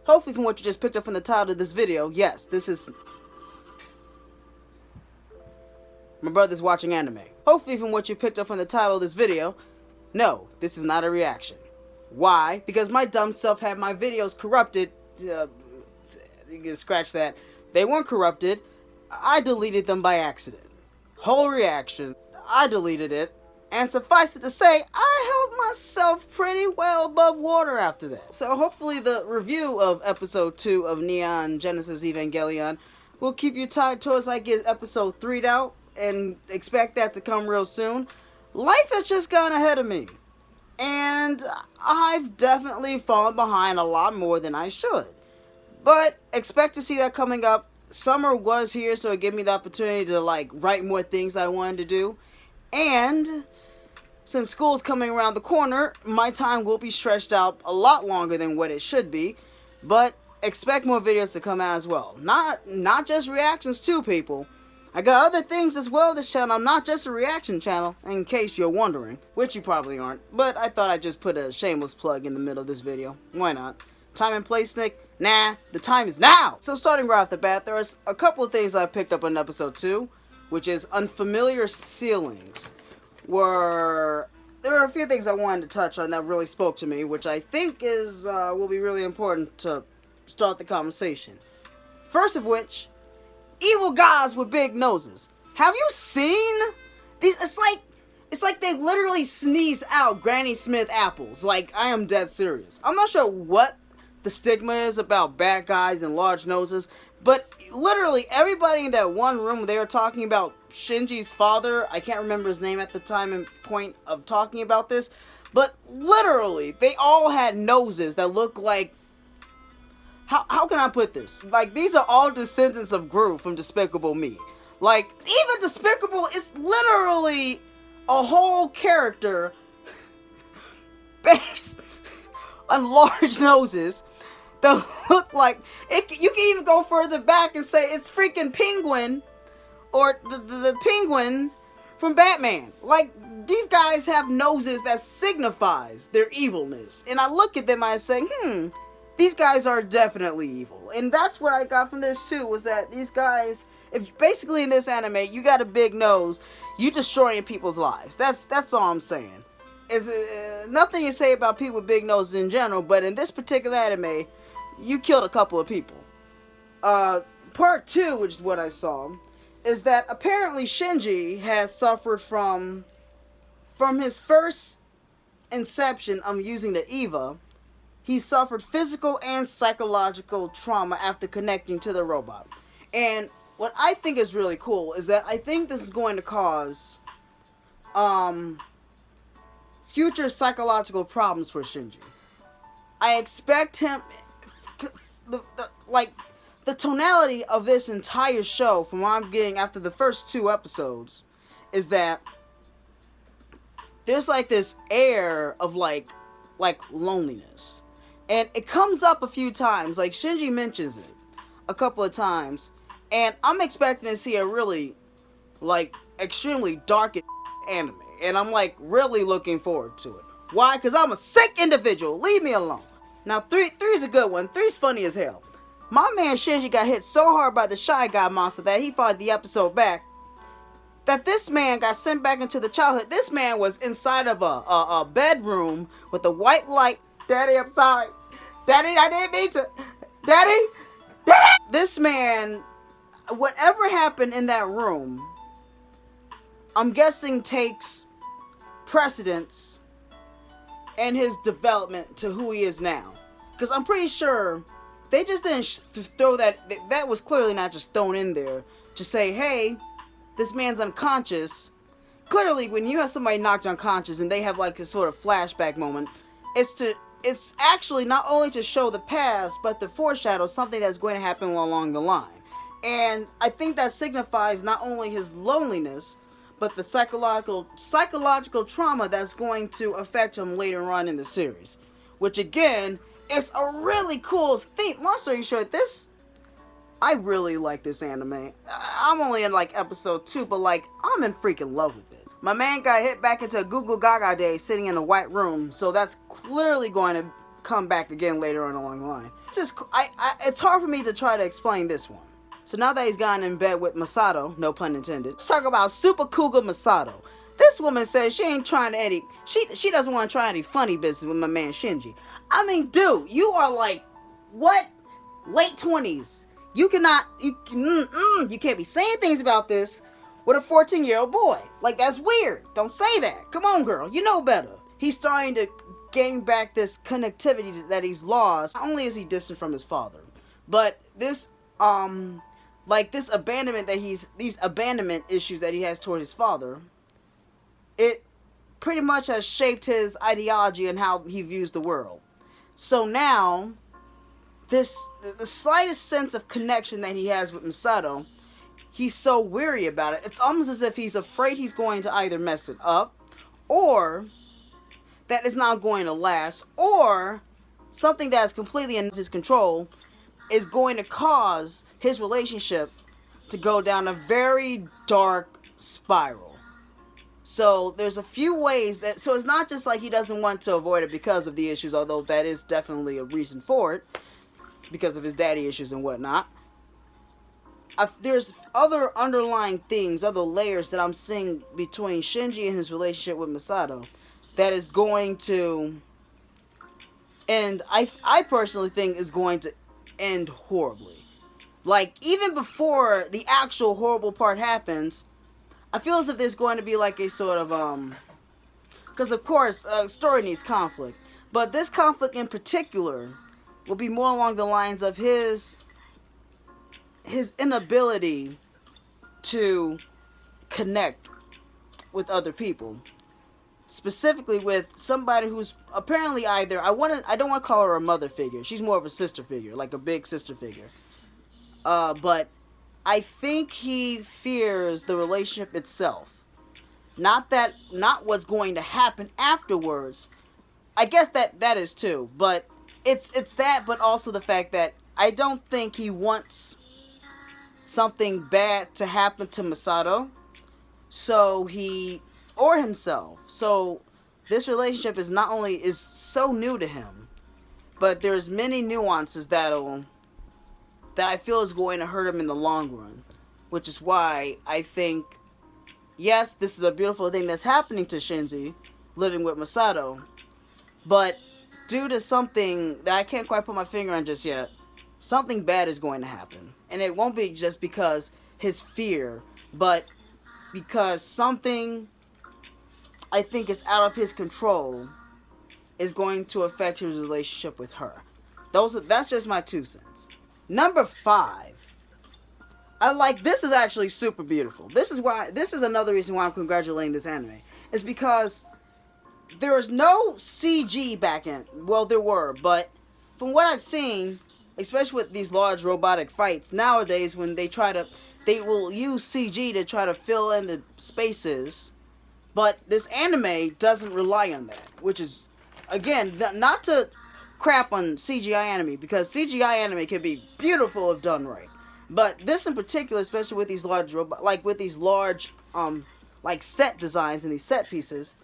hopefully from what you just picked up from the title of this video, yes, this is... My brother's watching anime. Hopefully from what you picked up from the title of this video, no, this is not a reaction. Why? Because my dumb self had my videos corrupted. You can scratch that. They weren't corrupted. I deleted them by accident. Whole reaction. I deleted it. And suffice it to say, I held myself pretty well above water after that. So hopefully the review of episode 2 of Neon Genesis Evangelion will keep you tied towards I get episode 3'd out, and expect that to come real soon. Life has just gone ahead of me, and I've definitely fallen behind a lot more than I should. But expect to see that coming up. Summer was here, so it gave me the opportunity to write more things I wanted to do. And since school's coming around the corner, my time will be stretched out a lot longer than what it should be. But expect more videos to come out as well. Not just reactions too, people. I got other things as well this channel. I'm not just a reaction channel, in case you're wondering, which you probably aren't. But I thought I'd just put a shameless plug in the middle of this video. Why not? Time and place, Nick? Nah, the time is now! So starting right off the bat, there's a couple of things I picked up in episode 2, which is unfamiliar ceilings. There are a few things I wanted to touch on that really spoke to me, which I think will be really important to start the conversation. First of which, evil guys with big noses. Have you seen these? It's like they literally sneeze out Granny Smith apples. Like, I am dead serious. I'm not sure what the stigma is about bad guys and large noses, but literally everybody in that one room, they were talking about Shinji's father. I can't remember his name at the time and point of talking about this, but literally they all had noses that looked like, how can I put this? Like, these are all descendants of Gru from Despicable Me. Like, even Despicable is literally a whole character based on large noses that look like it. You can even go further back and say it's freaking Penguin, or the Penguin from Batman. Like, these guys have noses that signifies their evilness, and I look at them and I say, these guys are definitely evil. And that's what I got from this too, was that these guys, if basically in this anime you got a big nose, you destroying people's lives. That's all I'm saying. It's nothing to say about people with big noses in general, but in this particular anime, you killed a couple of people. Part 2, which is what I saw, is that apparently Shinji has suffered from his first inception of using the Eva. He suffered physical and psychological trauma after connecting to the robot. And what I think is really cool is that I think this is going to cause future psychological problems for Shinji. I expect him, the tonality of this entire show, from what I'm getting after the first 2 episodes, is that there's like this air of like loneliness. And it comes up a few times, like Shinji mentions it a couple of times, and I'm expecting to see a really, extremely dark anime, and I'm really looking forward to it. Why? Because I'm a sick individual. Leave me alone. Now, 3's a good one. 3's funny as hell. My man Shinji got hit so hard by the Shy Guy monster that he fought the episode back, that this man got sent back into the childhood. This man was inside of a bedroom with a white light. Daddy, I'm sorry. Daddy, I didn't mean to. Daddy! Daddy! This man, whatever happened in that room, I'm guessing takes precedence in his development to who he is now. Because I'm pretty sure they just didn't throw that. That was clearly not just thrown in there to say, hey, this man's unconscious. Clearly, when you have somebody knocked unconscious and they have this sort of flashback moment, it's actually not only to show the past, but to foreshadow something that's going to happen along the line. And I think that signifies not only his loneliness, but the psychological trauma that's going to affect him later on in the series. Which again, is a really cool theme. Long story short, I really like this anime. I'm only in episode 2, but I'm in freaking love with it. My man got hit back into a Google Gaga day sitting in a white room, so that's clearly going to come back again later on along the line. It's hard for me to try to explain this one. So now that he's gotten in bed with Misato, no pun intended, let's talk about Super Cougar Misato. This woman says she ain't trying to any, she doesn't want to try any funny business with my man Shinji. I mean, dude, you are like, what? Late 20s. You can't be saying things about this with a 14-year-old boy. Like, that's weird. Don't say that. Come on, girl. You know better. He's starting to gain back this connectivity that he's lost. Not only is he distant from his father, but this, this abandonment these abandonment issues that he has toward his father, it pretty much has shaped his ideology and how he views the world. So now, the slightest sense of connection that he has with Misato, he's so weary about it. It's almost as if he's afraid he's going to either mess it up, or that it's not going to last, or something that's completely in his control is going to cause his relationship to go down a very dark spiral. So there's a few ways that, so it's not just like he doesn't want to avoid it because of the issues, although that is definitely a reason for it, because of his daddy issues and whatnot. There's other underlying things, other layers that I'm seeing between Shinji and his relationship with Misato that is going to, and I personally think is going to end horribly. Like, even before the actual horrible part happens, I feel as if there's going to be like a sort of, because of course, story needs conflict, but this conflict in particular will be more along the lines of his inability to connect with other people, specifically with somebody who's apparently either, I don't want to call her a mother figure, she's more of a sister figure, like a big sister figure, but I think he fears the relationship itself, not what's going to happen afterwards. I guess that is too, but it's that, but also the fact that I don't think he wants something bad to happen to Misato, or himself. So this relationship is so new to him, but there's many nuances that I feel is going to hurt him in the long run, which is why I think, yes, this is a beautiful thing that's happening to Shinji, living with Misato, but due to something that I can't quite put my finger on just yet, something bad is going to happen. And it won't be just because his fear, but because something I think is out of his control is going to affect his relationship with her. That's just my 2 cents. Number 5. This is actually super beautiful. This is another reason why I'm congratulating this anime. Is because there is no CG back in. Well, there were, but from what I've seen, especially with these large robotic fights, nowadays when they will use CG to try to fill in the spaces, but this anime doesn't rely on that, which is, again, not to crap on CGI anime, because CGI anime can be beautiful if done right, but this in particular, especially with these large set designs and these set pieces,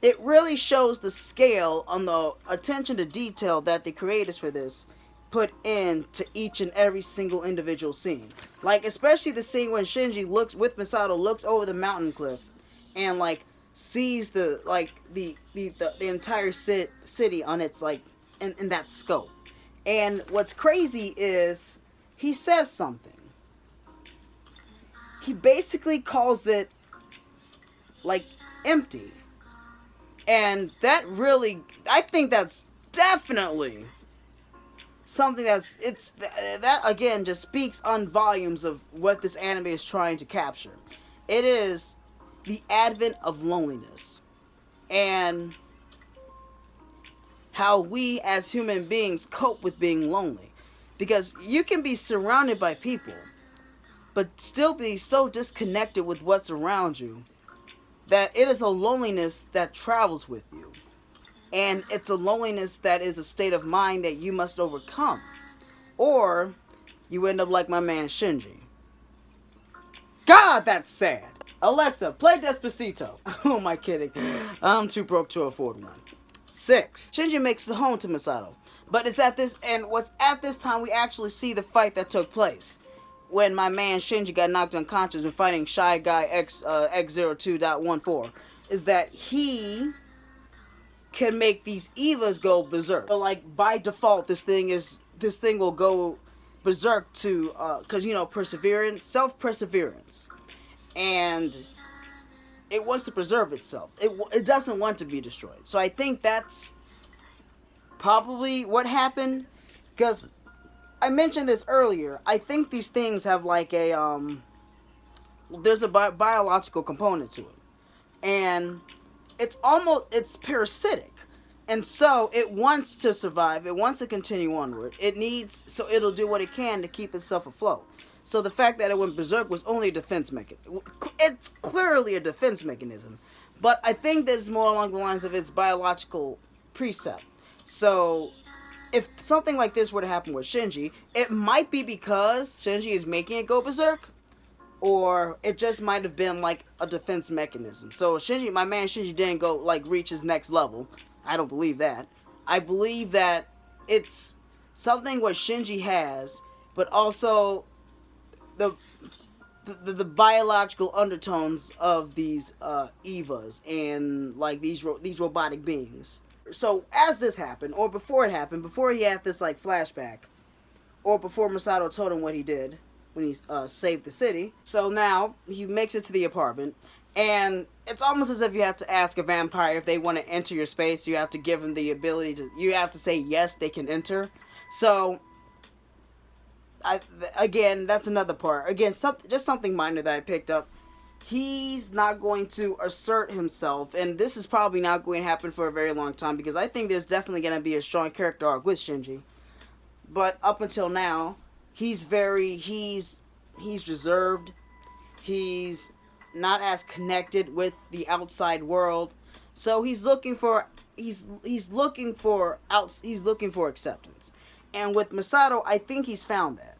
it really shows the scale on the attention to detail that the creators for this put into each and every single individual scene. Like, especially the scene when Shinji Misato looks over the mountain cliff and sees the entire city on its in that scope. And what's crazy is he says something. He basically calls it empty. And that really, I think that's definitely something that again just speaks on volumes of what this anime is trying to capture. It is the advent of loneliness and how we as human beings cope with being lonely, because you can be surrounded by people but still be so disconnected with what's around you that it is a loneliness that travels with you. And it's a loneliness that is a state of mind that you must overcome. Or you end up like my man Shinji. God, that's sad. Alexa, play Despacito. Who am I kidding? I'm too broke to afford one. 6. Shinji makes it home to Misato. But it's at this, and what's at this time, we actually see the fight that took place when my man Shinji got knocked unconscious when fighting Shy Guy X02.14, is that he can make these Evas go berserk. But like by default, this thing will go berserk to because perseverance, self-perseverance, and it wants to preserve itself. It doesn't want to be destroyed. So I think that's probably what happened, because I mentioned this earlier. I think these things have like a there's a biological component to it, and it's parasitic, and so it wants to survive. It wants to continue onward. So it'll do what it can to keep itself afloat. So the fact that it went berserk was only a defense mechanism. It's clearly a defense mechanism, but I think there's more along the lines of its biological precept. So if something like this were to happen with Shinji, it might be because Shinji is making it go berserk, or it just might have been like a defense mechanism. So my man Shinji didn't go like reach his next level. I don't believe that. I believe that it's something what Shinji has, but also the biological undertones of these Evas and like these robotic beings. So as this happened, or before it happened, before he had this like flashback, or before Misato told him what he did when he saved the city. So now he makes it to the apartment, and it's almost as if you have to ask a vampire if they want to enter your space. You have to give them the ability to. You have to say yes, they can enter. So again, that's another part. Again, just something minor that I picked up. He's not going to assert himself, and this is probably not going to happen for a very long time, because I think there's definitely going to be a strong character arc with Shinji. But up until now, he's reserved. He's not as connected with the outside world, so he's looking for acceptance. And with Misato, I think he's found that.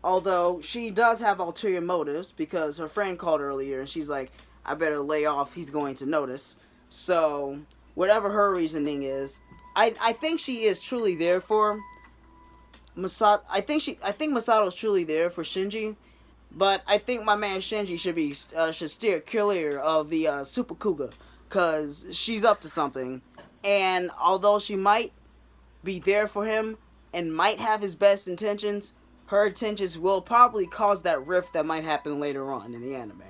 Although she does have ulterior motives, because her friend called earlier and she's like, I better lay off, he's going to notice. So whatever her reasoning is, I think she is truly there for Misato. I think Misato's truly there for Shinji, but I think my man Shinji should steer clear of the Super Cougar, because she's up to something. And although she might be there for him and might have his best intentions, her intentions will probably cause that rift that might happen later on in the anime.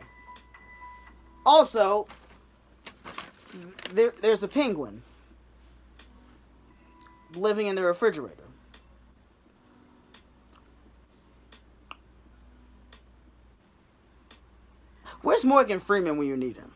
Also, there's a penguin living in the refrigerator. Where's Morgan Freeman when you need him?